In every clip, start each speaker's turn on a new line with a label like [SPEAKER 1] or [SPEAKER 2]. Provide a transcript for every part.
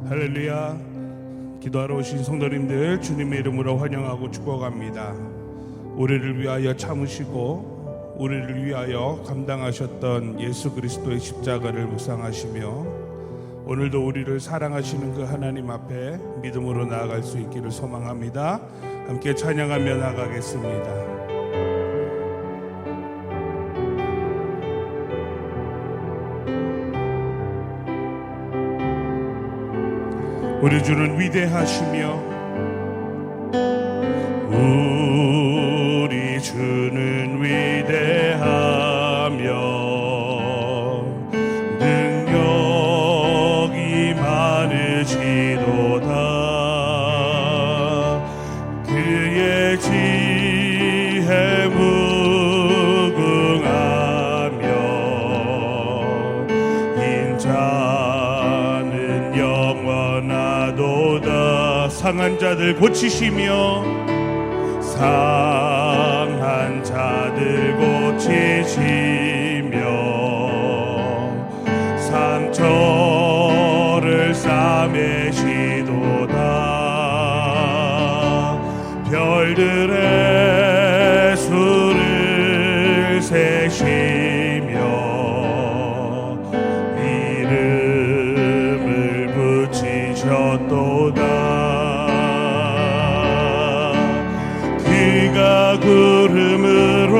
[SPEAKER 1] 할렐루야. 기도하러 오신 성도님들 주님의 이름으로 환영하고 축복합니다. 우리를 위하여 참으시고 우리를 위하여 감당하셨던 예수 그리스도의 십자가를 묵상하시며 오늘도 우리를 사랑하시는 그 하나님 앞에 믿음으로 나아갈 수 있기를 소망합니다. 함께 찬양하며 나가겠습니다. 우리 주는 위대하시며 우리 주는 위대하며 능력이 많으시도다. 그의 지혜 무궁하며 인자는 영원하도다. 상한 자들 고치시며 상한 자들 고치시며 상처를 싸매시도다. 별들의 수를 세시며 이름을 붙이셨도다. 그가 구름으로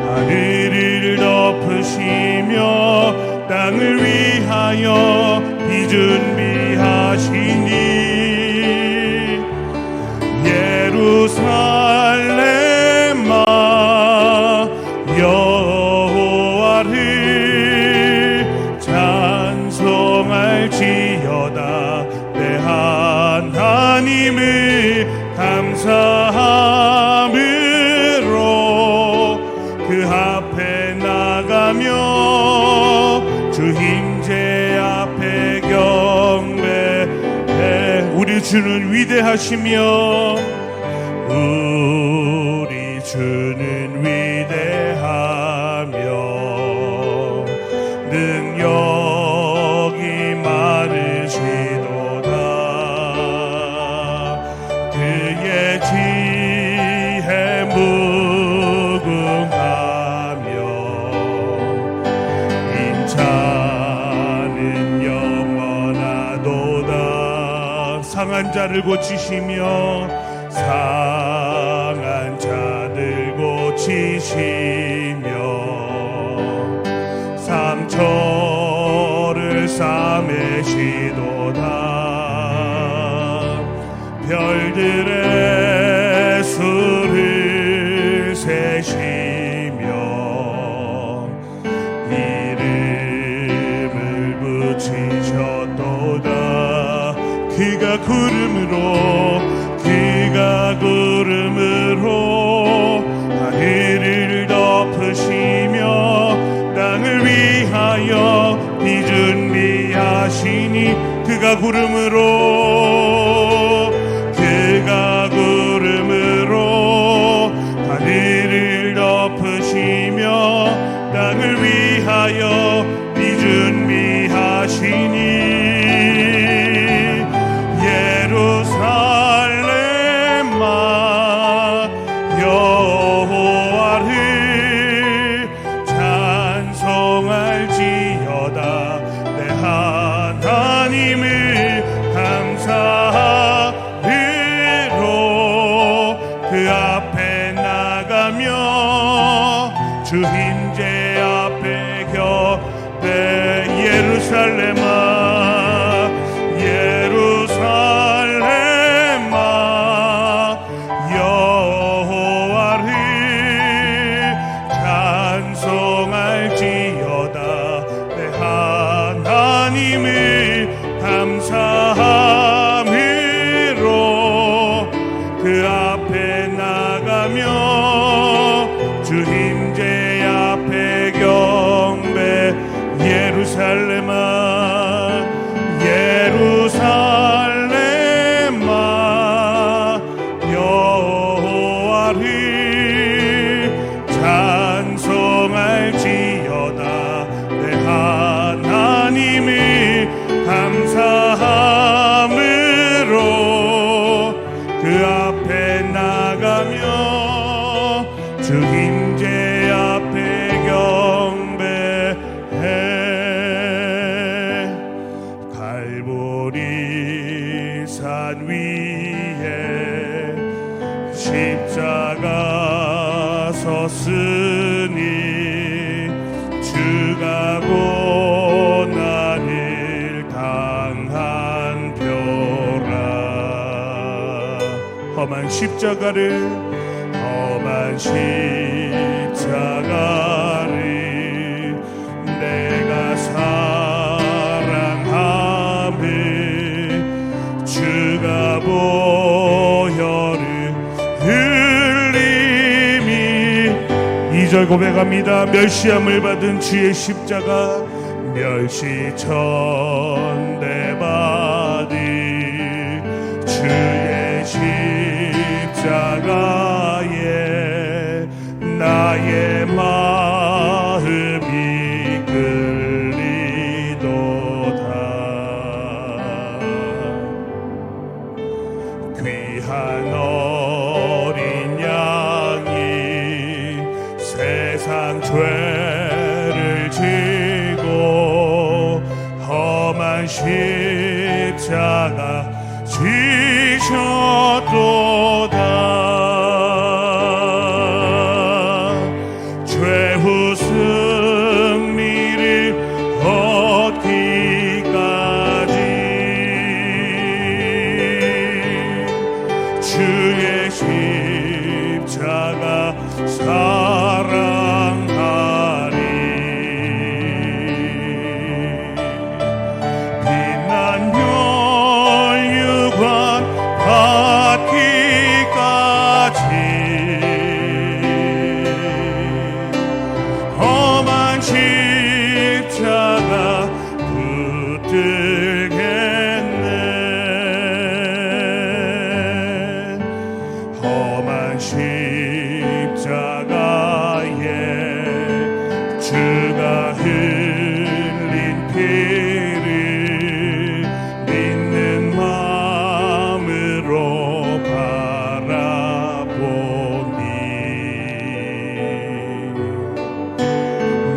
[SPEAKER 1] 하늘을 덮으시며 땅을 위하여 비 준비하시니 예루살렘아 여호와를 찬송할지어다. 내 하나님을 감사함으로 그 앞에 나가며 주 임재 앞에 경배해. 우리 주는 위대하시며 우리 주는 위대하며 능력이 많으시도다. 그의 지혜 무궁하며 인자는 영원하도다. 상한 자를 고치시며 상한 자들 고치시며 상처를 싸매시도다. 별들의 수를 세시며 이름을 붙이셨도다. 그가 구름으로 하늘을 덮으시며 땅을 위하여 비 준비하시니 그가 구름으로 하늘을 덮으시며 땅을 위하여 비 준비하시니 예루살렘아 여호와를 찬송할지어다. 내 하나님을 감사함으로 그 앞에 나가며 주 임재 앞에 격배. 예루살렘아 여호와를 찬송할지어다. 내 하나님을 감사함으로 그 앞에 나가며 주 임재 앞에 경배. 예루살렘아 여호와를 찬송할지어다. 내 하나님을 십자가 섰으니 주가 고난을 당한 표라. 험한 십자가를 내가 사랑함을 주가 보혈을 흘림이 2절 고백합니다. 멸시함을 받은 주의 십자가 멸시천대 받은 주의 십자가에 나의 마음이 끌리도다. 귀한 어린 양이 세상 죄를 지고 험한 십자가 지셨도다. 최후 승리를 얻기까지 주의 십자가 사랑하리. 빛난 멸류관 받기까지 험한 십자가 붙들겠네. 험한 십자가에 주가 흘린 피를 믿는 마음으로 바라보니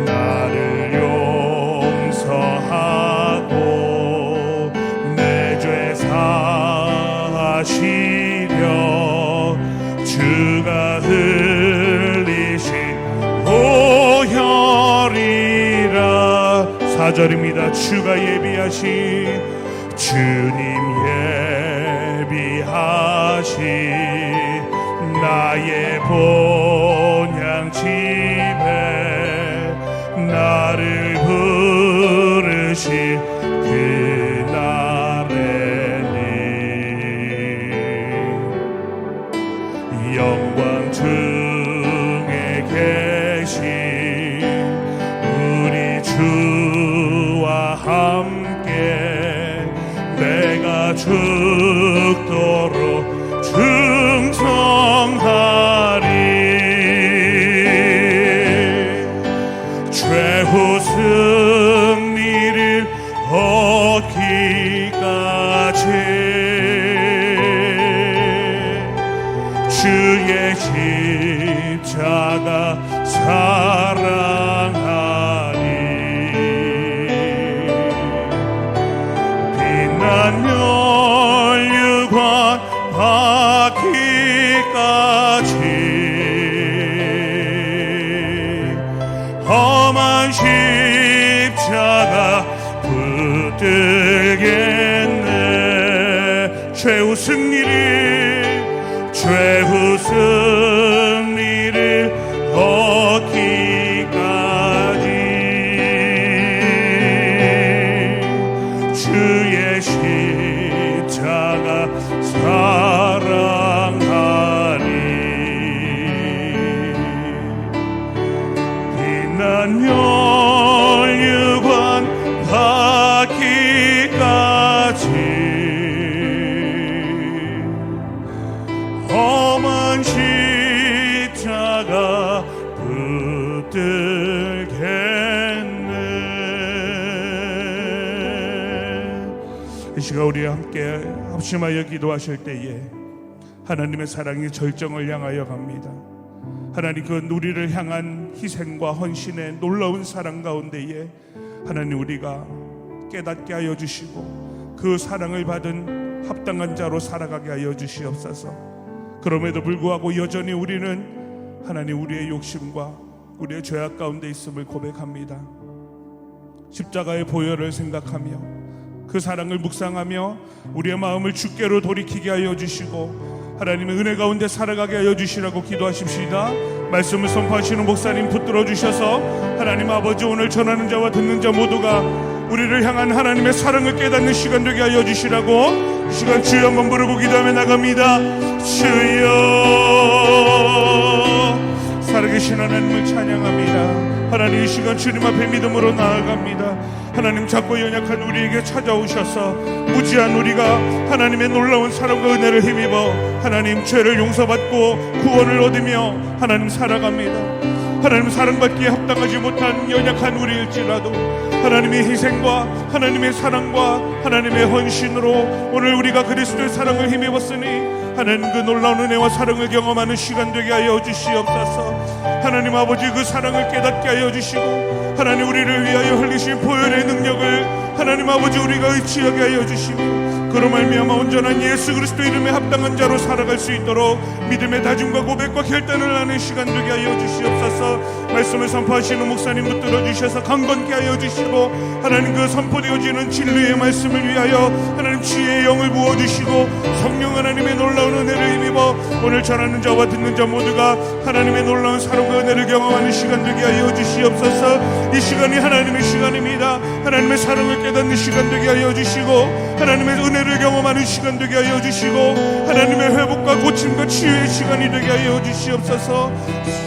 [SPEAKER 1] 나를 용서하고 내 죄 사하시려 주가 흘리신 보혈이라. 4절입니다. 주가 예비하신 주님 예비하신 나의 본향 집에 나를 부르신 그날에는 영광 중에 계신 우리 주와 함께 내가 죽도록 충성하리. 최후 승리를 얻기까지 주의 십자가 사랑하리. 빛난 멸류관 받기까지 험한 십자가 붙들겠네. 최후 승리를 얻기까지 주의 십자가 사랑하리. 빛난 멸류관 받기까지 험한 십자가 붙들겠네. 이 시간 우리 함께 합심하여 기도하실 때에 하나님의 사랑이 절정을 향하여 갑니다. 하나님, 그 우리를 향한 희생과 헌신의 놀라운 사랑 가운데에 하나님 우리가 깨닫게 하여 주시고 그 사랑을 받은 합당한 자로 살아가게 하여 주시옵소서. 그럼에도 불구하고 여전히 우리는 하나님 우리의 욕심과 우리의 죄악 가운데 있음을 고백합니다. 십자가의 보혈을 생각하며 그 사랑을 묵상하며 우리의 마음을 주께로 돌이키게 하여 주시고 하나님의 은혜 가운데 살아가게 하여 주시라고 기도하십시다. 말씀을 선포하시는 목사님 붙들어 주셔서 하나님 아버지, 오늘 전하는 자와 듣는 자 모두가 우리를 향한 하나님의 사랑을 깨닫는 시간 되게 하여 주시라고 이 시간 주여 한번 부르고 기도하며 나갑니다. 주여, 살아계신 하나님을 찬양합니다. 하나님, 이 시간 주님 앞에 믿음으로 나아갑니다. 하나님, 작고 연약한 우리에게 찾아오셔서 무지한 우리가 하나님의 놀라운 사랑과 은혜를 힘입어 하나님 죄를 용서받고 구원을 얻으며 하나님 살아갑니다. 하나님, 사랑받기에 합당하지 못한 연약한 우리일지라도 하나님의 희생과 하나님의 사랑과 하나님의 헌신으로 오늘 우리가 그리스도의 사랑을 힘입었으니 하나님 그 놀라운 은혜와 사랑을 경험하는 시간 되게 하여 주시옵소서. 하나님 아버지, 그 사랑을 깨닫게 하여 주시고 하나님 우리를 위하여 흘리신 보혈의 능력을 하나님 아버지 우리가 의지하게 하여 주시고 그로 말미암아 온전한 예수 그리스도 이름에 합당한 자로 살아갈 수 있도록 믿음의 다짐과 고백과 결단을 하는 시간 되게 하여 주시옵소서. 말씀을 선포하시는 목사님 붙들어 주셔서 강건케 하여 주시고 하나님 그 선포되어지는 진리의 말씀을 위하여 하나님 지혜의 영을 부어주시고 성령 하나님의 놀라운 은혜를 힘입어 오늘 전하는 자와 듣는 자 모두가 하나님의 놀라운 사랑과 은혜를 경험하는 시간 되게 하여 주시옵소서. 이 시간이 하나님의 시간입니다. 하나님의 사랑을 깨닫는 시간 되게 하여 주시고 하나님의 은혜를 경험하는 시간 되게 하여 주시고 하나님의 회복과 고침과 치유의 시간이 되게 하여 주시옵소서.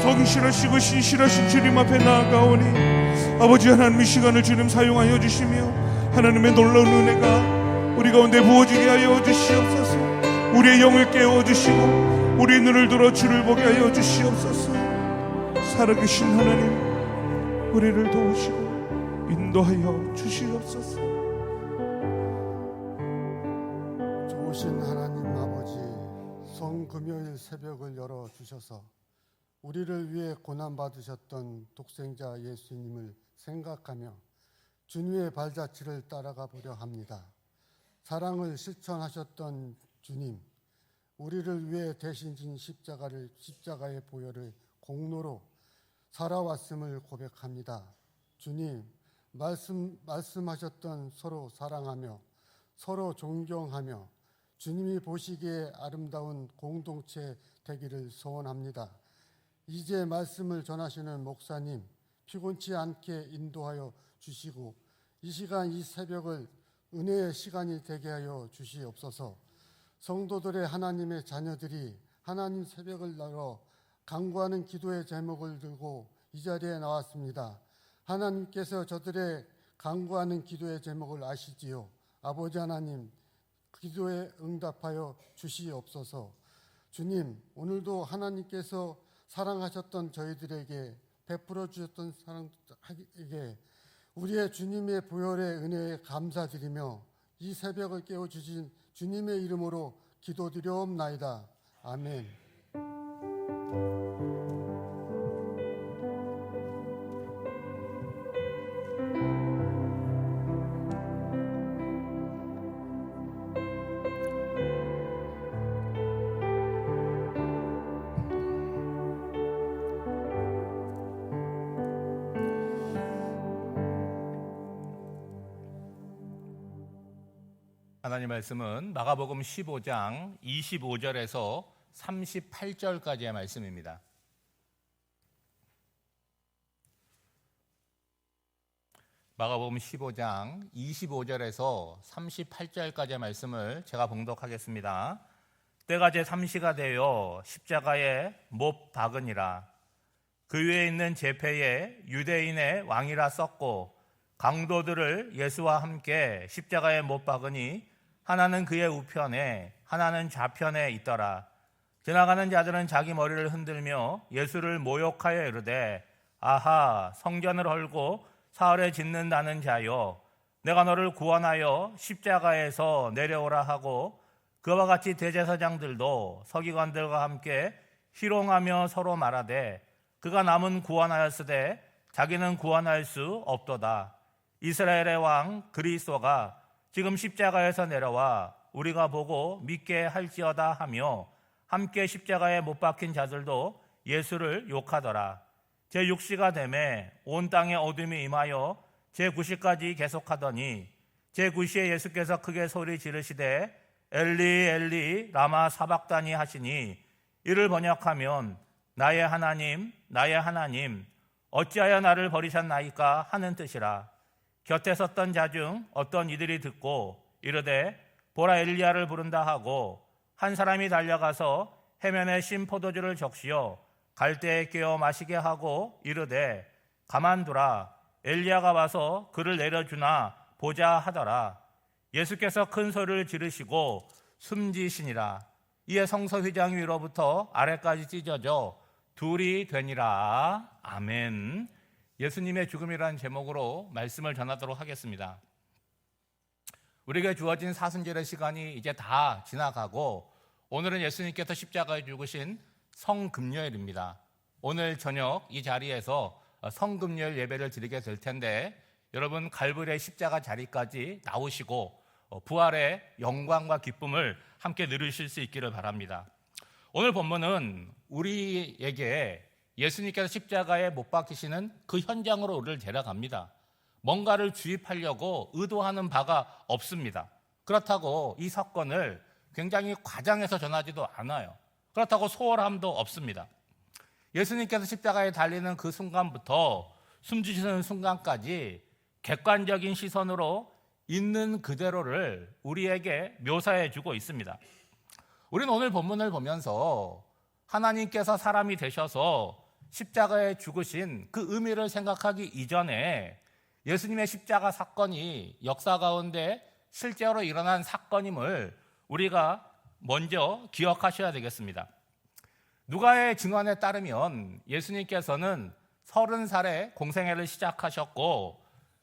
[SPEAKER 1] 성실하시고 신실하신 주님 앞에 나아가오니 아버지 하나님, 이 시간을 주님 사용하여 주시며 하나님의 놀라운 은혜가 우리 가운데 부어지게 하여 주시옵소서. 우리의 영을 깨워주시고 우리 눈을 들어 주를 보게 하여 주시옵소서. 살아계신 하나님, 우리를 도우시고 인도하여 주시옵소서.
[SPEAKER 2] 좋으신 하나님 아버지, 성금요일 새벽을 열어주셔서 우리를 위해 고난받으셨던 독생자 예수님을 생각하며 주님의 발자취를 따라가 보려 합니다. 사랑을 실천하셨던 주님, 우리를 위해 대신 진 십자가의 보혈을 공로로 살아왔음을 고백합니다. 주님, 말씀하셨던 서로 사랑하며 서로 존경하며 주님이 보시기에 아름다운 공동체 되기를 소원합니다. 이제 말씀을 전하시는 목사님, 피곤치 않게 인도하여 주시고 이 시간 이 새벽을 은혜의 시간이 되게 하여 주시옵소서. 성도들의 하나님의 자녀들이 하나님 새벽을 나러 간구하는 기도의 제목을 들고 이 자리에 나왔습니다. 하나님께서 저들의 간구하는 기도의 제목을 아시지요. 아버지 하나님, 기도에 응답하여 주시옵소서. 주님, 오늘도 하나님께서 사랑하셨던 저희들에게 베풀어 주셨던 사랑에게 우리의 주님의 보혈의 은혜에 감사드리며 이 새벽을 깨워주신 주님의 이름으로 기도드려옵나이다. 아멘.
[SPEAKER 3] 하나님 말씀은 마가복음 15장 25절에서 38절까지의 말씀입니다. 마가복음 15장 25절에서 38절까지의 말씀을 제가 봉독하겠습니다. 때가 제3시가 되어 십자가에 못 박으니라. 그 위에 있는 제패에 유대인의 왕이라 썼고 강도들을 예수와 함께 십자가에 못 박으니 하나는 그의 우편에 하나는 좌편에 있더라. 지나가는 자들은 자기 머리를 흔들며 예수를 모욕하여 이르되 아하, 성전을 헐고 사흘에 짓는다는 자여, 내가 너를 구원하여 십자가에서 내려오라 하고 그와 같이 대제사장들도 서기관들과 함께 희롱하며 서로 말하되 그가 남은 구원하였으되 자기는 구원할 수 없도다. 이스라엘의 왕 그리스도가 지금 십자가에서 내려와 우리가 보고 믿게 할지어다 하며 함께 십자가에 못 박힌 자들도 예수를 욕하더라. 제6시가 되매 온 땅에 어둠이 임하여 제9시까지 계속하더니 제9시에 예수께서 크게 소리 지르시되 엘리 엘리 라마 사박다니 하시니 이를 번역하면 나의 하나님 어찌하여 나를 버리셨나이까 하는 뜻이라. 곁에 섰던 자 중 어떤 이들이 듣고 이르되 보라 엘리야를 부른다 하고 한 사람이 달려가서 해면에 신 포도주를 적시어 갈대에 끼어 마시게 하고 이르되 가만두라 엘리야가 와서 그를 내려주나 보자 하더라. 예수께서 큰 소리를 지르시고 숨지시니라. 이에 성서 휘장 위로부터 아래까지 찢어져 둘이 되니라. 아멘. 예수님의 죽음이라는 제목으로 말씀을 전하도록 하겠습니다. 우리에게 주어진 사순절의 시간이 이제 다 지나가고 오늘은 예수님께서 십자가에 죽으신 성금요일입니다. 오늘 저녁 이 자리에서 성금요일 예배를 드리게 될 텐데 여러분 갈보리의 십자가 자리까지 나오시고 부활의 영광과 기쁨을 함께 누리실 수 있기를 바랍니다. 오늘 본문은 우리에게 예수님께서 십자가에 못 박히시는 그 현장으로 우리를 데려갑니다. 뭔가를 주입하려고 의도하는 바가 없습니다. 그렇다고 이 사건을 굉장히 과장해서 전하지도 않아요. 그렇다고 소홀함도 없습니다. 예수님께서 십자가에 달리는 그 순간부터 숨지시는 순간까지 객관적인 시선으로 있는 그대로를 우리에게 묘사해 주고 있습니다. 우리는 오늘 본문을 보면서 하나님께서 사람이 되셔서 십자가에 죽으신 그 의미를 생각하기 이전에 예수님의 십자가 사건이 역사 가운데 실제로 일어난 사건임을 우리가 먼저 기억하셔야 되겠습니다. 누가의 증언에 따르면 예수님께서는 30살에 공생애를 시작하셨고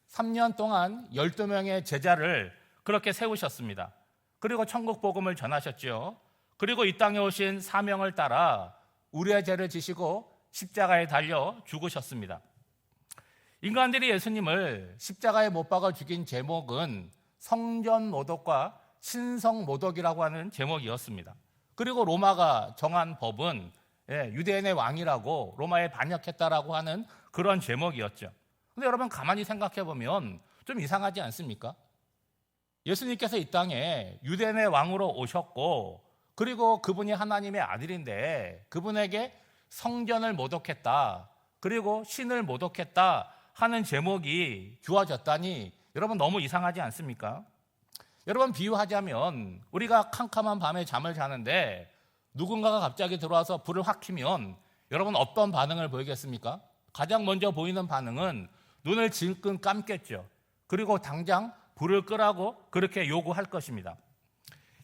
[SPEAKER 3] 3년 동안 12명의 제자를 그렇게 세우셨습니다. 그리고 천국 복음을 전하셨죠. 그리고 이 땅에 오신 사명을 따라 우리의 죄를 지시고 십자가에 달려 죽으셨습니다. 인간들이 예수님을 십자가에 못 박아 죽인 제목은 성전모독과 신성모독이라고 하는 제목이었습니다. 그리고 로마가 정한 법은 유대인의 왕이라고 로마에 반역했다라고 하는 그런 제목이었죠. 근데 여러분 가만히 생각해 보면 좀 이상하지 않습니까? 예수님께서 이 땅에 유대인의 왕으로 오셨고 그리고 그분이 하나님의 아들인데 그분에게 성전을 모독했다 그리고 신을 모독했다 하는 제목이 주어졌다니 여러분 너무 이상하지 않습니까? 여러분 비유하자면 우리가 캄캄한 밤에 잠을 자는데 누군가가 갑자기 들어와서 불을 확 켜면 여러분 어떤 반응을 보이겠습니까? 가장 먼저 보이는 반응은 눈을 질끈 감겠죠. 그리고 당장 불을 끄라고 그렇게 요구할 것입니다.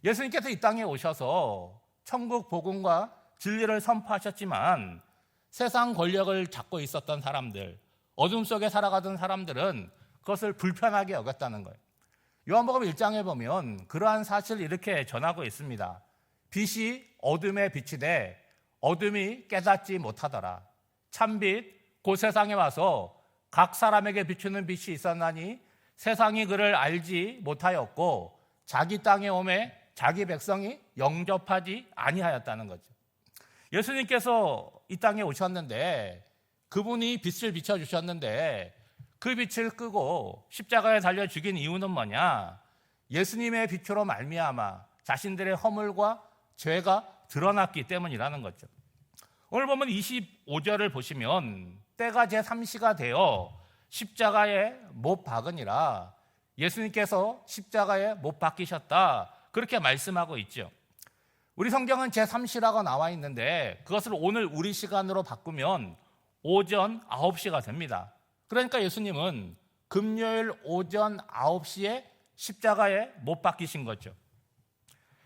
[SPEAKER 3] 예수님께서 이 땅에 오셔서 천국 복음과 진리를 선포하셨지만 세상 권력을 잡고 있었던 사람들, 어둠 속에 살아가던 사람들은 그것을 불편하게 여겼다는 거예요. 요한복음 1장에 보면 그러한 사실을 이렇게 전하고 있습니다. 빛이 어둠에 비치되 어둠이 깨닫지 못하더라. 참빛 곧 세상에 와서 각 사람에게 비추는 빛이 있었나니 세상이 그를 알지 못하였고 자기 땅에 오매 자기 백성이 영접하지 아니하였다는 거죠. 예수님께서 이 땅에 오셨는데 그분이 빛을 비춰주셨는데 그 빛을 끄고 십자가에 달려 죽인 이유는 뭐냐? 예수님의 빛으로 말미암아 자신들의 허물과 죄가 드러났기 때문이라는 거죠. 오늘 보면 25절을 보시면 때가 제3시가 되어 십자가에 못 박으니라. 예수님께서 십자가에 못 박히셨다 그렇게 말씀하고 있죠. 우리 성경은 제3시라고 나와 있는데 그것을 오늘 우리 시간으로 바꾸면 오전 9시가 됩니다. 그러니까 예수님은 금요일 오전 9시에 십자가에 못 박히신 거죠.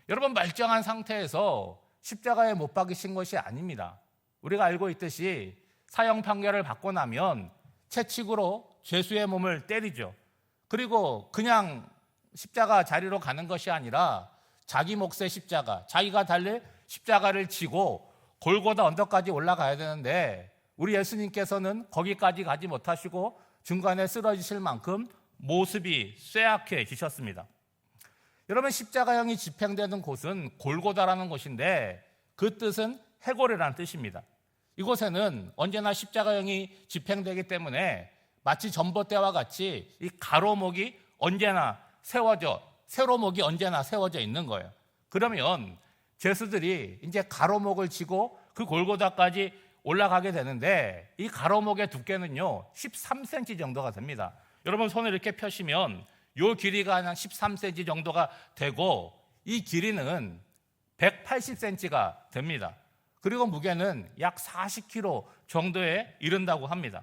[SPEAKER 3] 여러분 말짱한 상태에서 십자가에 못 박히신 것이 아닙니다. 우리가 알고 있듯이 사형 판결을 받고 나면 채찍으로 죄수의 몸을 때리죠. 그리고 그냥 십자가 자리로 가는 것이 아니라 자기 몫의 십자가, 자기가 달릴 십자가를 지고 골고다 언덕까지 올라가야 되는데 우리 예수님께서는 거기까지 가지 못하시고 중간에 쓰러지실 만큼 모습이 쇠약해지셨습니다. 여러분 십자가형이 집행되는 곳은 골고다라는 곳인데 그 뜻은 해골이라는 뜻입니다. 이곳에는 언제나 십자가형이 집행되기 때문에 마치 전봇대와 같이 이 가로목이 언제나 세로목이 언제나 세워져 있는 거예요. 그러면 죄수들이 이제 가로목을 지고 그 골고다까지 올라가게 되는데 이 가로목의 두께는요 13cm 정도가 됩니다. 여러분 손을 이렇게 펴시면 이 길이가 한 13cm 정도가 되고 이 길이는 180cm가 됩니다. 그리고 무게는 약 40kg 정도에 이른다고 합니다.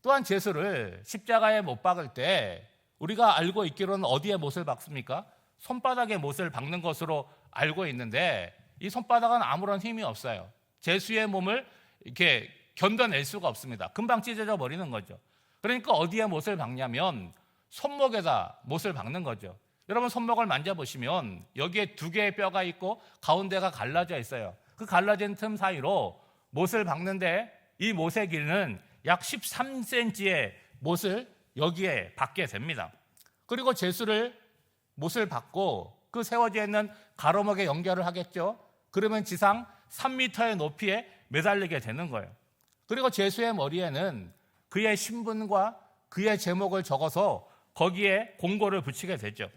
[SPEAKER 3] 또한 죄수를 십자가에 못 박을 때 우리가 알고 있기로는 어디에 못을 박습니까? 손바닥에 못을 박는 것으로 알고 있는데 이 손바닥은 아무런 힘이 없어요. 죄수의 몸을 이렇게 견뎌낼 수가 없습니다. 금방 찢어져 버리는 거죠. 그러니까 어디에 못을 박냐면 손목에다 못을 박는 거죠. 여러분 손목을 만져보시면 여기에 두 개의 뼈가 있고 가운데가 갈라져 있어요. 그 갈라진 틈 사이로 못을 박는데 이 못의 길이는 약 13cm의 못을 여기에 박게 됩니다. 그리고 죄수를 못을 박고 그 세워져 있는 가로목에 연결을 하겠죠. 그러면 지상 3m의 높이에 매달리게 되는 거예요. 그리고 죄수의 머리에는 그의 신분과 그의 제목을 적어서 거기에 공고를 붙이게 되죠.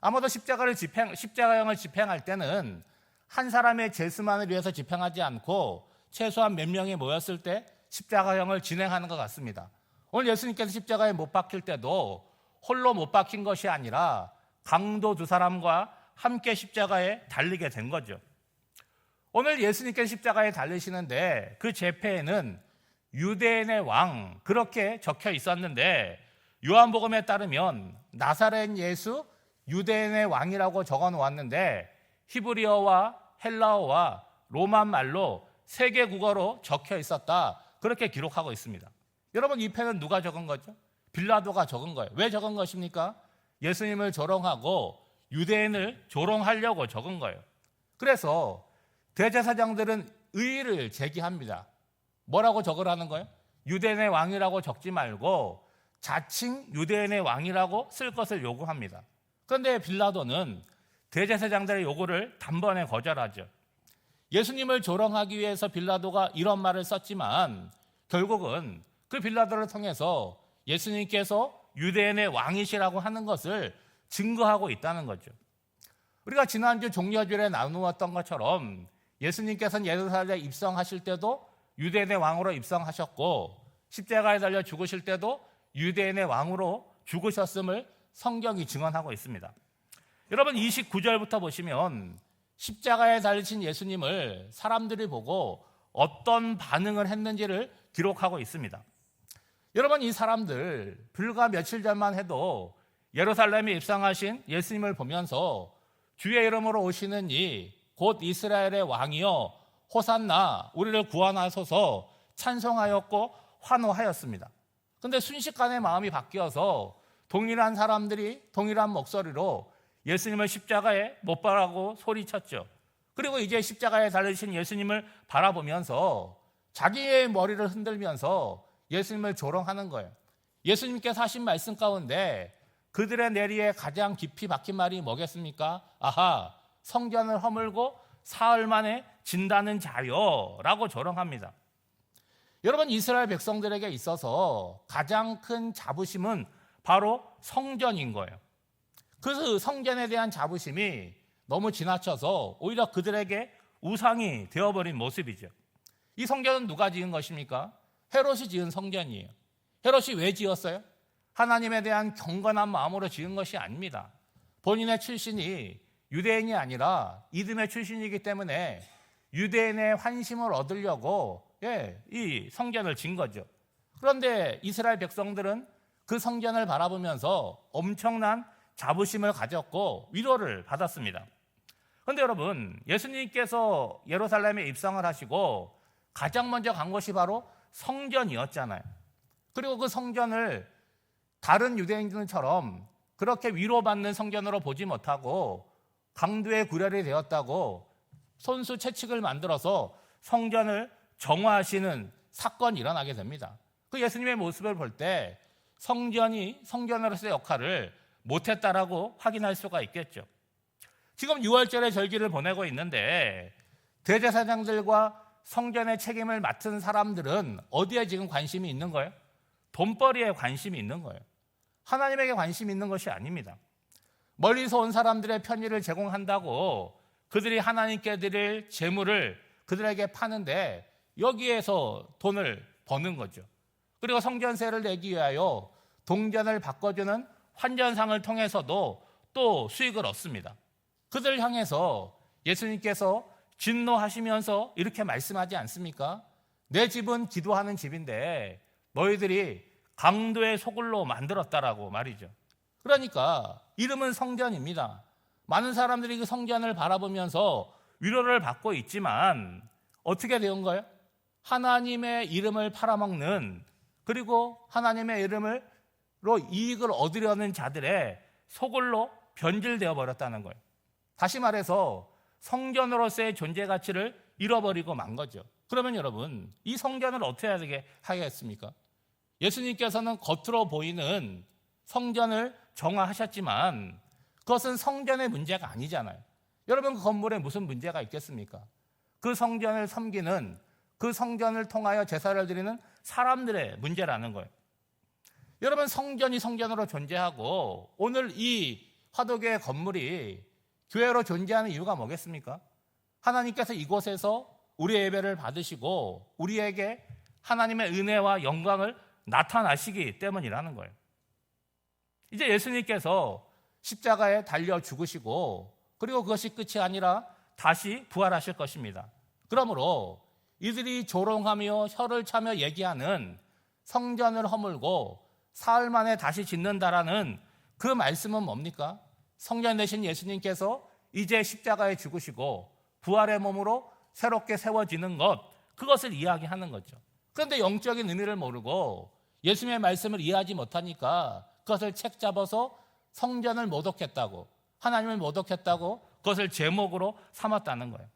[SPEAKER 3] 아마도 십자가형을 집행할 때는 한 사람의 죄수만을 위해서 집행하지 않고 최소한 몇 명이 모였을 때 십자가형을 진행하는 것 같습니다. 오늘 예수님께서 십자가에 못 박힐 때도 홀로 못 박힌 것이 아니라 강도 두 사람과 함께 십자가에 달리게 된 거죠. 오늘 예수님께서 십자가에 달리시는데 그 제패에는 유대인의 왕 그렇게 적혀 있었는데 요한복음에 따르면 나사렛 예수 유대인의 왕이라고 적어 놓았는데 히브리어와 헬라어와 로만 말로 세 개 국어로 적혀 있었다. 그렇게 기록하고 있습니다. 여러분 이 패는 누가 적은 거죠? 빌라도가 적은 거예요. 왜 적은 것입니까? 예수님을 조롱하고 유대인을 조롱하려고 적은 거예요. 그래서 대제사장들은 의의를 제기합니다. 뭐라고 적으라는 거예요? 유대인의 왕이라고 적지 말고 자칭 유대인의 왕이라고 쓸 것을 요구합니다. 그런데 빌라도는 대제사장들의 요구를 단번에 거절하죠. 예수님을 조롱하기 위해서 빌라도가 이런 말을 썼지만 결국은 그 빌라도를 통해서 예수님께서 유대인의 왕이시라고 하는 것을 증거하고 있다는 거죠. 우리가 지난주 종려주일에 나누었던 것처럼 예수님께서는 예루살렘에 입성하실 때도 유대인의 왕으로 입성하셨고 십자가에 달려 죽으실 때도 유대인의 왕으로 죽으셨음을 성경이 증언하고 있습니다. 여러분 29절부터 보시면 십자가에 달리신 예수님을 사람들이 보고 어떤 반응을 했는지를 기록하고 있습니다. 여러분 이 사람들 불과 며칠 전만 해도 예루살렘에 입성하신 예수님을 보면서 주의 이름으로 오시는 이 곧 이스라엘의 왕이여 호산나 우리를 구원하소서 찬송하였고 환호하였습니다. 그런데 순식간에 마음이 바뀌어서 동일한 사람들이 동일한 목소리로 예수님을 십자가에 못 박으라고 소리쳤죠. 그리고 이제 십자가에 달리신 예수님을 바라보면서 자기의 머리를 흔들면서 예수님을 조롱하는 거예요. 예수님께서 하신 말씀 가운데 그들의 내리에 가장 깊이 박힌 말이 뭐겠습니까? 아하, 성전을 허물고 사흘 만에 진다는 자요 라고 조롱합니다. 여러분 이스라엘 백성들에게 있어서 가장 큰 자부심은 바로 성전인 거예요. 그 성전에 대한 자부심이 너무 지나쳐서 오히려 그들에게 우상이 되어버린 모습이죠. 이 성전은 누가 지은 것입니까? 헤롯이 지은 성전이에요. 헤롯이 왜 지었어요? 하나님에 대한 경건한 마음으로 지은 것이 아닙니다. 본인의 출신이 유대인이 아니라 이듬의 출신이기 때문에 유대인의 환심을 얻으려고 이 성전을 지은 거죠. 그런데 이스라엘 백성들은 그 성전을 바라보면서 엄청난 자부심을 가졌고 위로를 받았습니다. 그런데 여러분 예수님께서 예루살렘에 입성을 하시고 가장 먼저 간 것이 바로 성전이었잖아요. 그리고 그 성전을 다른 유대인들처럼 그렇게 위로받는 성전으로 보지 못하고 강도의 구렬이 되었다고 손수 채찍을 만들어서 성전을 정화하시는 사건이 일어나게 됩니다. 그 예수님의 모습을 볼 때 성전이 성전으로서의 역할을 못했다라고 확인할 수가 있겠죠. 지금 6월절의 절기를 보내고 있는데 대제사장들과 성전의 책임을 맡은 사람들은 어디에 지금 관심이 있는 거예요? 돈벌이에 관심이 있는 거예요. 하나님에게 관심이 있는 것이 아닙니다. 멀리서 온 사람들의 편의를 제공한다고 그들이 하나님께 드릴 재물을 그들에게 파는데 여기에서 돈을 버는 거죠. 그리고 성전세를 내기 위하여 동전을 바꿔주는 환전상을 통해서도 또 수익을 얻습니다. 그들을 향해서 예수님께서 진노하시면서 이렇게 말씀하지 않습니까? 내 집은 기도하는 집인데 너희들이 강도의 소굴로 만들었다라고 말이죠. 그러니까 이름은 성전입니다. 많은 사람들이 그 성전을 바라보면서 위로를 받고 있지만 어떻게 되는 거예요? 하나님의 이름을 팔아먹는, 그리고 하나님의 이름으로 이익을 얻으려는 자들의 소굴로 변질되어 버렸다는 거예요. 다시 말해서 성전으로서의 존재 가치를 잃어버리고 만 거죠. 그러면 여러분, 이 성전을 어떻게 하게 하겠습니까? 예수님께서는 겉으로 보이는 성전을 정화하셨지만 그것은 성전의 문제가 아니잖아요. 여러분, 그 건물에 무슨 문제가 있겠습니까? 그 성전을 섬기는, 그 성전을 통하여 제사를 드리는 사람들의 문제라는 거예요. 여러분, 성전이 성전으로 존재하고 오늘 이 화도교회 건물이 교회로 존재하는 이유가 뭐겠습니까? 하나님께서 이곳에서 우리의 예배를 받으시고 우리에게 하나님의 은혜와 영광을 나타나시기 때문이라는 거예요. 이제 예수님께서 십자가에 달려 죽으시고 그리고 그것이 끝이 아니라 다시 부활하실 것입니다. 그러므로 이들이 조롱하며 혀를 차며 얘기하는 성전을 허물고 사흘 만에 다시 짓는다라는 그 말씀은 뭡니까? 성전 되신 예수님께서 이제 십자가에 죽으시고 부활의 몸으로 새롭게 세워지는 것, 그것을 이야기하는 거죠. 그런데 영적인 의미를 모르고 예수님의 말씀을 이해하지 못하니까 그것을 책 잡아서 성전을 모독했다고, 하나님을 모독했다고 그것을 제목으로 삼았다는 거예요.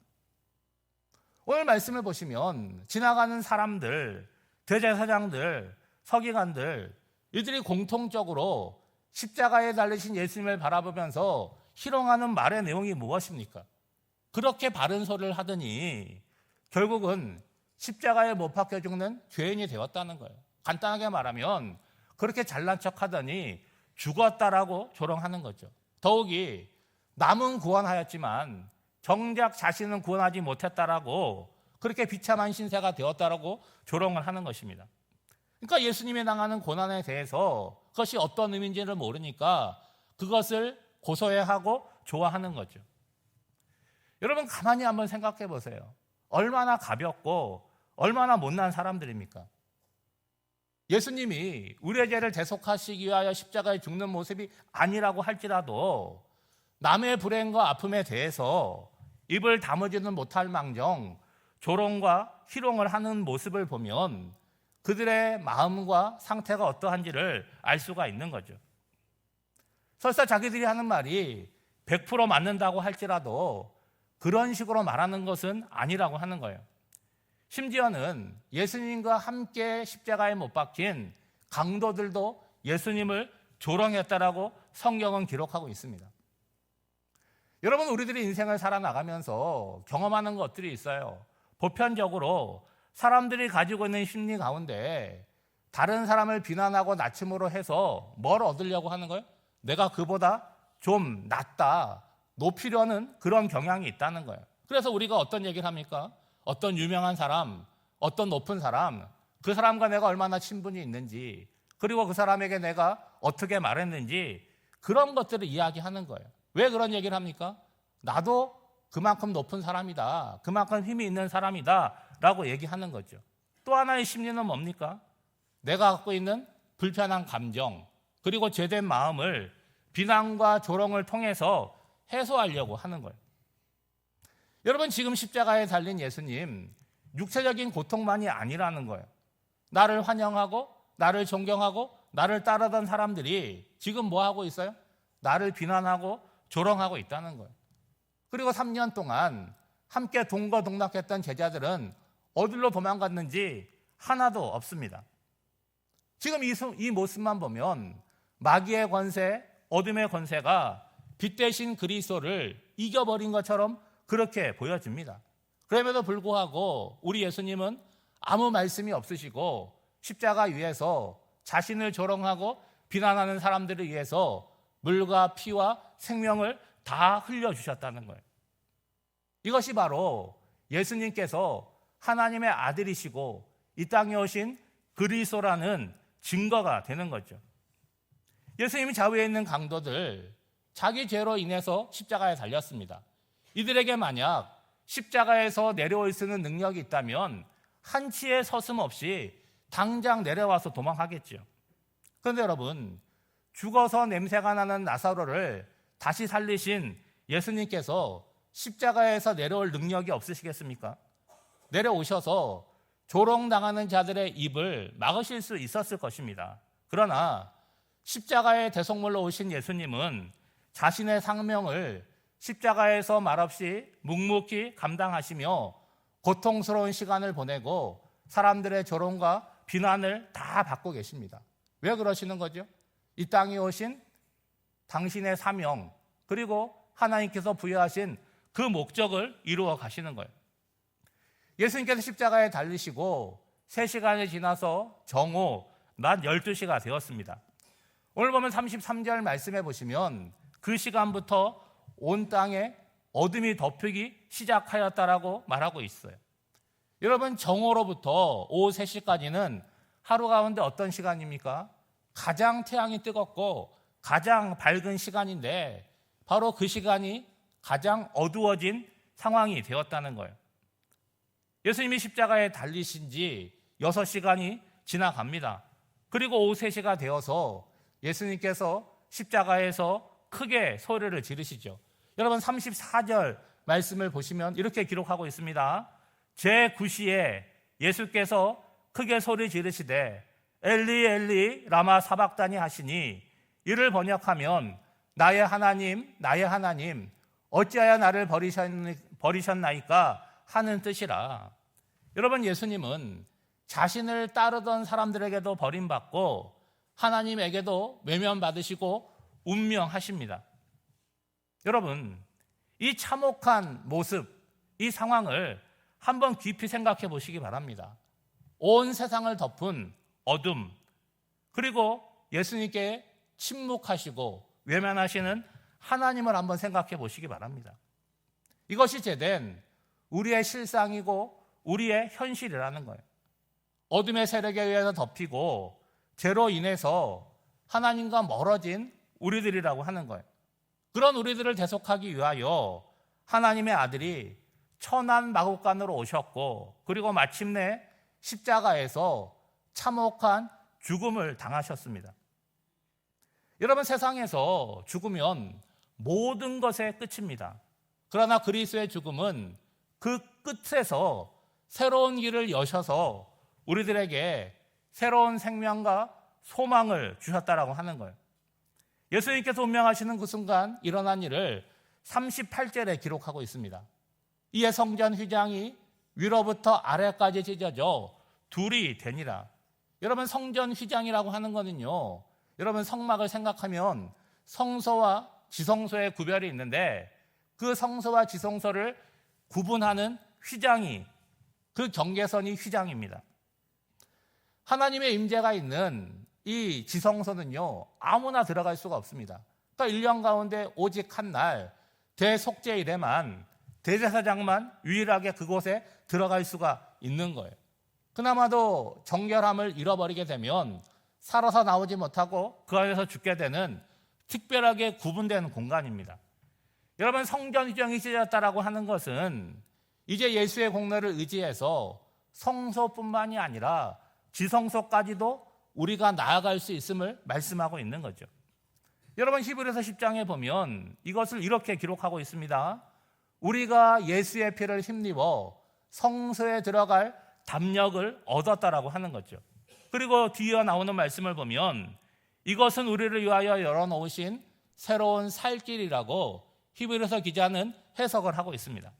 [SPEAKER 3] 오늘 말씀을 보시면 지나가는 사람들, 대제사장들, 서기관들, 이들이 공통적으로 십자가에 달리신 예수님을 바라보면서 희롱하는 말의 내용이 무엇입니까? 그렇게 바른 소리를 하더니 결국은 십자가에 못 박혀 죽는 죄인이 되었다는 거예요. 간단하게 말하면 그렇게 잘난 척하더니 죽었다라고 조롱하는 거죠. 더욱이 남은 구원하였지만 정작 자신은 구원하지 못했다라고, 그렇게 비참한 신세가 되었다라고 조롱을 하는 것입니다. 그러니까 예수님이 당하는 고난에 대해서 그것이 어떤 의미인지를 모르니까 그것을 고소해하고 좋아하는 거죠. 여러분, 가만히 한번 생각해 보세요. 얼마나 가볍고 얼마나 못난 사람들입니까? 예수님이 우리의 죄를 대속하시기 위하여 십자가에 죽는 모습이 아니라고 할지라도 남의 불행과 아픔에 대해서 입을 다무지는 못할 망정 조롱과 희롱을 하는 모습을 보면 그들의 마음과 상태가 어떠한지를 알 수가 있는 거죠. 설사 자기들이 하는 말이 100% 맞는다고 할지라도 그런 식으로 말하는 것은 아니라고 하는 거예요. 심지어는 예수님과 함께 십자가에 못 박힌 강도들도 예수님을 조롱했다라고 성경은 기록하고 있습니다. 여러분, 우리들이 인생을 살아나가면서 경험하는 것들이 있어요. 보편적으로 사람들이 가지고 있는 심리 가운데 다른 사람을 비난하고 낮춤으로 해서 뭘 얻으려고 하는 거예요? 내가 그보다 좀 낫다, 높이려는 그런 경향이 있다는 거예요. 그래서 우리가 어떤 얘기를 합니까? 어떤 유명한 사람, 어떤 높은 사람, 그 사람과 내가 얼마나 친분이 있는지, 그리고 그 사람에게 내가 어떻게 말했는지, 그런 것들을 이야기하는 거예요. 왜 그런 얘기를 합니까? 나도 그만큼 높은 사람이다, 그만큼 힘이 있는 사람이다 라고 얘기하는 거죠. 또 하나의 심리는 뭡니까? 내가 갖고 있는 불편한 감정, 그리고 죄된 마음을 비난과 조롱을 통해서 해소하려고 하는 거예요. 여러분, 지금 십자가에 달린 예수님, 육체적인 고통만이 아니라는 거예요. 나를 환영하고 나를 존경하고 나를 따르던 사람들이 지금 뭐 하고 있어요? 나를 비난하고 조롱하고 있다는 거예요. 그리고 3년 동안 함께 동거동락했던 제자들은 어디로 도망갔는지 하나도 없습니다. 지금 이 모습만 보면 마귀의 권세, 어둠의 권세가 빛 대신 그리스도를 이겨버린 것처럼 그렇게 보여집니다. 그럼에도 불구하고 우리 예수님은 아무 말씀이 없으시고 십자가 위에서 자신을 조롱하고 비난하는 사람들을 위해서 물과 피와 생명을 다 흘려주셨다는 거예요. 이것이 바로 예수님께서 하나님의 아들이시고 이 땅에 오신 그리스도라는 증거가 되는 거죠. 예수님이 좌우에 있는 강도들, 자기 죄로 인해서 십자가에 달렸습니다. 이들에게 만약 십자가에서 내려올 수 있는 능력이 있다면 한치의 서슴없이 당장 내려와서 도망하겠죠. 그런데 여러분, 죽어서 냄새가 나는 나사로를 다시 살리신 예수님께서 십자가에서 내려올 능력이 없으시겠습니까? 내려오셔서 조롱당하는 자들의 입을 막으실 수 있었을 것입니다. 그러나 십자가의 대속물로 오신 예수님은 자신의 상명을 십자가에서 말없이 묵묵히 감당하시며 고통스러운 시간을 보내고 사람들의 조롱과 비난을 다 받고 계십니다. 왜 그러시는 거죠? 이 땅에 오신 당신의 사명, 그리고 하나님께서 부여하신 그 목적을 이루어 가시는 거예요. 예수님께서 십자가에 달리시고 3시간이 지나서 정오 낮 12시가 되었습니다. 오늘 보면 33절 말씀해 보시면 그 시간부터 온 땅에 어둠이 덮이기 시작하였다라고 말하고 있어요. 여러분, 정오로부터 오후 3시까지는 하루 가운데 어떤 시간입니까? 가장 태양이 뜨겁고 가장 밝은 시간인데 바로 그 시간이 가장 어두워진 상황이 되었다는 거예요. 예수님이 십자가에 달리신 지 6시간이 지나갑니다. 그리고 오후 3시가 되어서 예수님께서 십자가에서 크게 소리를 지르시죠. 여러분, 34절 말씀을 보시면 이렇게 기록하고 있습니다. 제9시에 예수께서 크게 소리 지르시되 엘리 엘리 라마 사박다니 하시니 이를 번역하면 나의 하나님 나의 하나님 어찌하여 나를 버리셨나이까 하는 뜻이라. 여러분, 예수님은 자신을 따르던 사람들에게도 버림받고 하나님에게도 외면받으시고 운명하십니다. 여러분, 이 참혹한 모습, 이 상황을 한번 깊이 생각해 보시기 바랍니다. 온 세상을 덮은 어둠, 그리고 예수님께 침묵하시고 외면하시는 하나님을 한번 생각해 보시기 바랍니다. 이것이 제된 우리의 실상이고 우리의 현실이라는 거예요. 어둠의 세력에 의해서 덮이고 죄로 인해서 하나님과 멀어진 우리들이라고 하는 거예요. 그런 우리들을 대속하기 위하여 하나님의 아들이 천한 마국간으로 오셨고 그리고 마침내 십자가에서 참혹한 죽음을 당하셨습니다. 여러분, 세상에서 죽으면 모든 것의 끝입니다. 그러나 그리스도의 죽음은 그 끝에서 새로운 길을 여셔서 우리들에게 새로운 생명과 소망을 주셨다라고 하는 거예요. 예수님께서 운명하시는 그 순간 일어난 일을 38절에 기록하고 있습니다. 이에 성전 휘장이 위로부터 아래까지 찢어져 둘이 되니라. 여러분, 성전 휘장이라고 하는 거는요, 여러분 성막을 생각하면 성소와 지성소의 구별이 있는데 그 성소와 지성소를 구분하는 휘장이, 그 경계선이 휘장입니다. 하나님의 임재가 있는 이 지성소는요, 아무나 들어갈 수가 없습니다. 그러니까 1년 가운데 오직 한 날 대속죄일에만 대제사장만 유일하게 그곳에 들어갈 수가 있는 거예요. 그나마도 정결함을 잃어버리게 되면 살아서 나오지 못하고 그 안에서 죽게 되는 특별하게 구분된 공간입니다. 여러분, 성전 휘장이 찢어졌다라고 하는 것은 이제 예수의 공로를 의지해서 성소뿐만이 아니라 지성소까지도 우리가 나아갈 수 있음을 말씀하고 있는 거죠. 여러분, 히브리서 10장에 보면 이것을 이렇게 기록하고 있습니다. 우리가 예수의 피를 힘입어 성소에 들어갈 담력을 얻었다라고 하는 거죠. 그리고 뒤에 나오는 말씀을 보면 이것은 우리를 위하여 열어놓으신 새로운 살 길이라고 히브리서 기자는 해석을 하고 있습니다.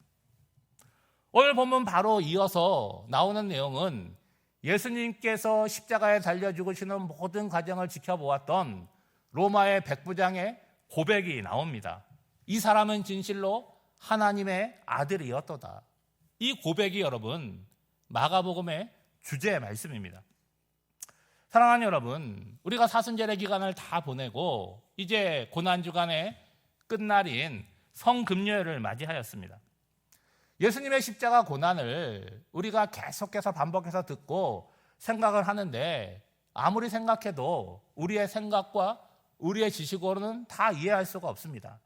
[SPEAKER 3] 오늘 본문 바로 이어서 나오는 내용은 예수님께서 십자가에 달려 죽으시는 모든 과정을 지켜보았던 로마의 백부장의 고백이 나옵니다. 이 사람은 진실로 하나님의 아들이었도다. 이 고백이 여러분 마가복음의 주제 말씀입니다. 사랑하는 여러분, 우리가 사순절의 기간을 다 보내고 이제 고난주간의 끝날인 성금요일을 맞이하였습니다. 예수님의 십자가 고난을 우리가 계속해서 반복해서 듣고 생각을 하는데 아무리 생각해도 우리의 생각과 우리의 지식으로는 다 이해할 수가 없습니다.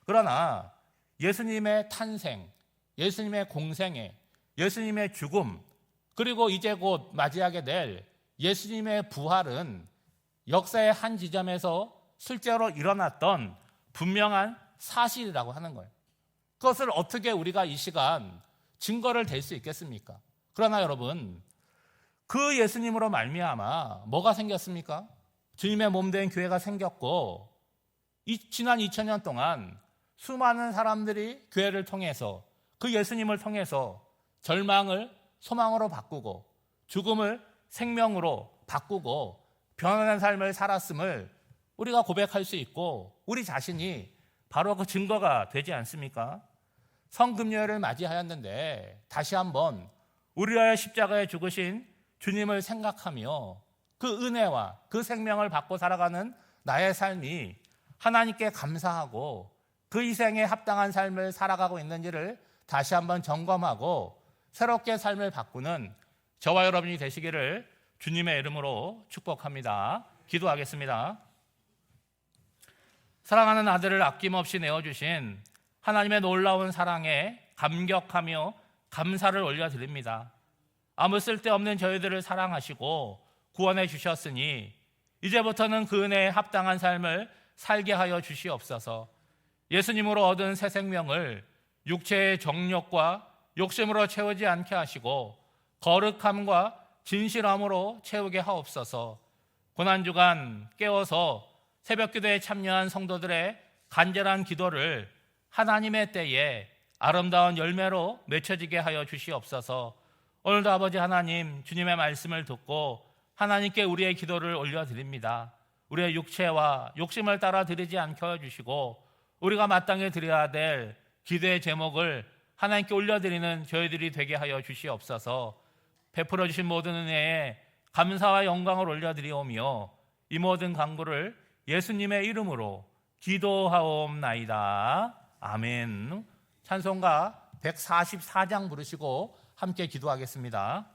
[SPEAKER 3] 그러나 예수님의 탄생, 예수님의 공생애, 예수님의 죽음, 그리고 이제 곧 맞이하게 될 예수님의 부활은 역사의 한 지점에서 실제로 일어났던 분명한 사실이라고 하는 거예요. 그것을 어떻게 우리가 이 시간 증거를 댈 수 있겠습니까? 그러나 여러분, 그 예수님으로 말미암아 뭐가 생겼습니까? 주님의 몸된 교회가 생겼고 지난 2000년 동안 수많은 사람들이 교회를 통해서 그 예수님을 통해서 절망을 소망으로 바꾸고 죽음을 생명으로 바꾸고 변화된 삶을 살았음을 우리가 고백할 수 있고 우리 자신이 바로 그 증거가 되지 않습니까? 성금요일을 맞이하였는데 다시 한번 우리 위하여 십자가에 죽으신 주님을 생각하며 그 은혜와 그 생명을 받고 살아가는 나의 삶이 하나님께 감사하고 그 희생에 합당한 삶을 살아가고 있는지를 다시 한번 점검하고 새롭게 삶을 바꾸는 저와 여러분이 되시기를 주님의 이름으로 축복합니다. 기도하겠습니다. 사랑하는 아들을 아낌없이 내어주신 하나님의 놀라운 사랑에 감격하며 감사를 올려드립니다. 아무 쓸데없는 저희들을 사랑하시고 구원해 주셨으니 이제부터는 그 은혜에 합당한 삶을 살게 하여 주시옵소서. 예수님으로 얻은 새 생명을 육체의 정욕과 욕심으로 채우지 않게 하시고 거룩함과 진실함으로 채우게 하옵소서. 고난주간 깨워서 새벽기도에 참여한 성도들의 간절한 기도를 하나님의 때에 아름다운 열매로 맺혀지게 하여 주시옵소서. 오늘도 아버지 하나님, 주님의 말씀을 듣고 하나님께 우리의 기도를 올려드립니다. 우리의 육체와 욕심을 따라 드리지 않게 해주시고 우리가 마땅히 드려야 될 기도의 제목을 하나님께 올려드리는 저희들이 되게 하여 주시옵소서. 베풀어 주신 모든 은혜에 감사와 영광을 올려드리오며 이 모든 간구를 예수님의 이름으로 기도하옵나이다. 아멘. 찬송가 144장 부르시고 함께 기도하겠습니다.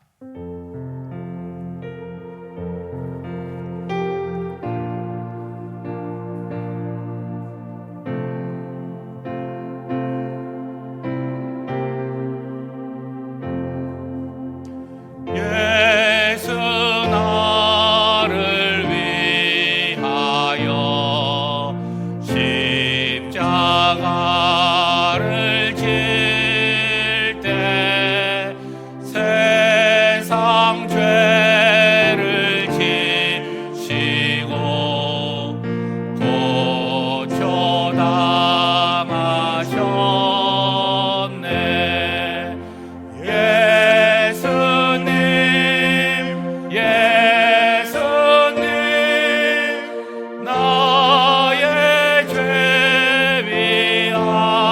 [SPEAKER 4] 나의 죄 위하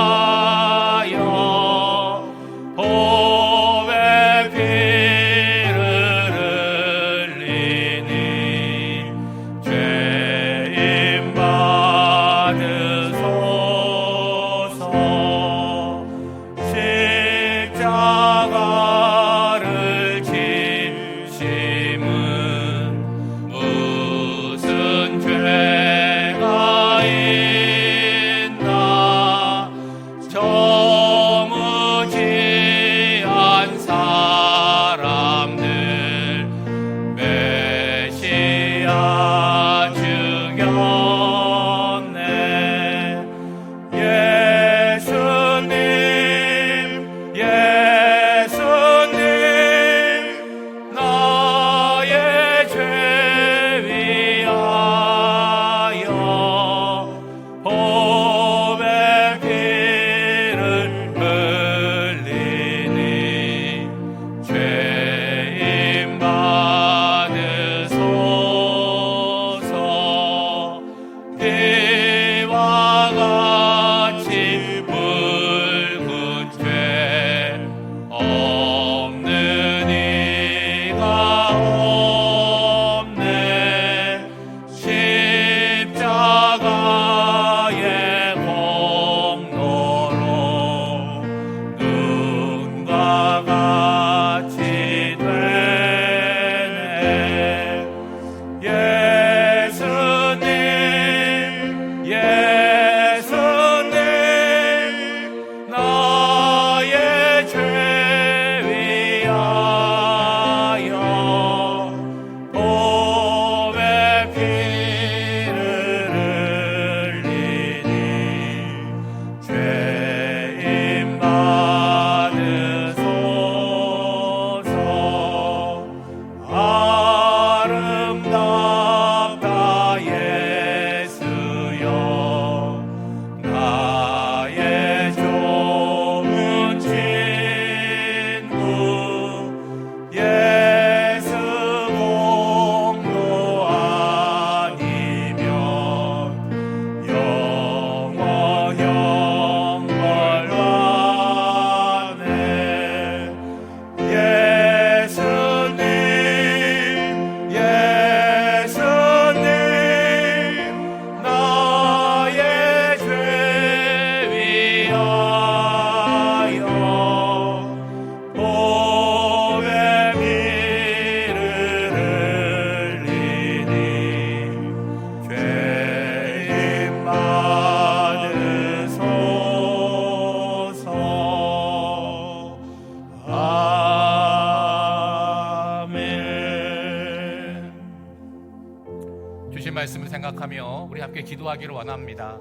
[SPEAKER 3] 주신 말씀을 생각하며 우리 함께 기도하기를 원합니다.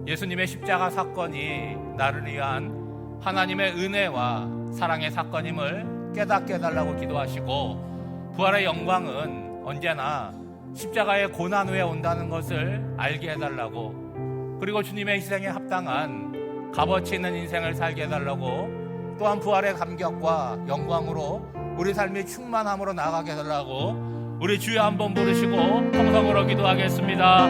[SPEAKER 3] 예수님의 십자가 사건이 나를 위한 하나님의 은혜와 사랑의 사건임을 깨닫게 해달라고 기도하시고, 부활의 영광은 언제나 십자가의 고난 후에 온다는 것을 알게 해달라고, 그리고 주님의 희생에 합당한 값어치 있는 인생을 살게 해달라고, 또한 부활의 감격과 영광으로 우리 삶이 충만함으로 나아가게 해달라고 우리 주여 한번 부르시고 통성으로 기도하겠습니다.